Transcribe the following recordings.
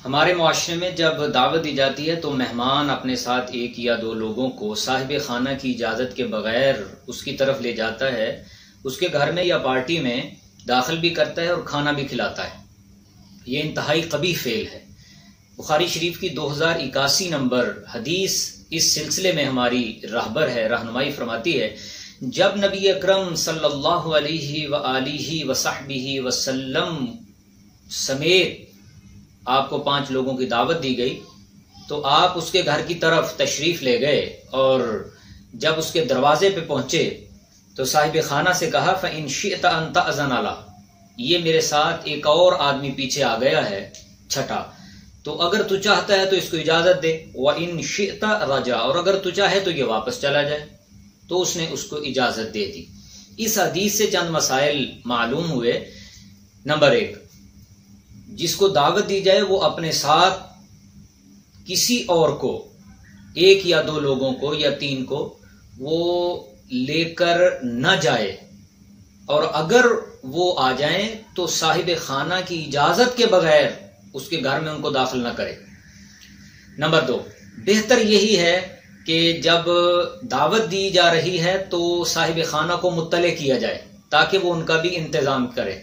ہمارے معاشرے میں جب دعوت دی جاتی ہے تو مہمان اپنے ساتھ ایک یا دو لوگوں کو صاحب خانہ کی اجازت کے بغیر اس کی طرف لے جاتا ہے، اس کے گھر میں یا پارٹی میں داخل بھی کرتا ہے اور کھانا بھی کھلاتا ہے۔ یہ انتہائی قبیح فعل ہے۔ بخاری شریف کی 2081 نمبر حدیث اس سلسلے میں ہماری راہبر ہے، رہنمائی فرماتی ہے، جب نبی اکرم صلی اللہ علیہ وآلہ وصحبہ وسلم سمیت آپ کو 5 لوگوں کی دعوت دی گئی تو آپ اس کے گھر کی طرف تشریف لے گئے، اور جب اس کے دروازے پہ پہنچے تو صاحب خانہ سے کہا فَإِن شِئْتَ أَن تَأْذَنَ لَهُ، یہ میرے ساتھ ایک اور آدمی پیچھے آ گیا ہے، چھٹا، تو اگر تو چاہتا ہے تو اس کو اجازت دے، وَإِن شِئْتَ رَجَعَ، اور اگر تو چاہے تو یہ واپس چلا جائے۔ تو اس نے اس کو اجازت دے دی۔ اس حدیث سے چند مسائل معلوم ہوئے۔ نمبر 1، جس کو دعوت دی جائے وہ اپنے ساتھ کسی اور کو، 1 یا 2 لوگوں کو یا 3 کو وہ لے کر نہ جائے، اور اگر وہ آ جائیں تو صاحب خانہ کی اجازت کے بغیر اس کے گھر میں ان کو داخل نہ کرے۔ نمبر 2، بہتر یہی ہے کہ جب دعوت دی جا رہی ہے تو صاحب خانہ کو مطلع کیا جائے تاکہ وہ ان کا بھی انتظام کرے۔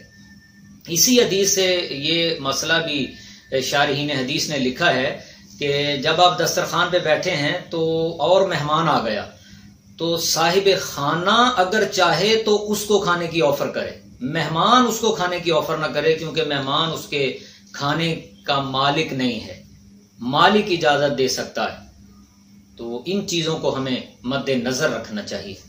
اسی حدیث سے یہ مسئلہ بھی شارحین حدیث نے لکھا ہے کہ جب آپ دسترخوان پہ بیٹھے ہیں تو اور مہمان آ گیا تو صاحب خانہ اگر چاہے تو اس کو کھانے کی آفر کرے، مہمان اس کو کھانے کی آفر نہ کرے، کیونکہ مہمان اس کے کھانے کا مالک نہیں ہے، مالک اجازت دے سکتا ہے۔ تو ان چیزوں کو ہمیں مد نظر رکھنا چاہیے۔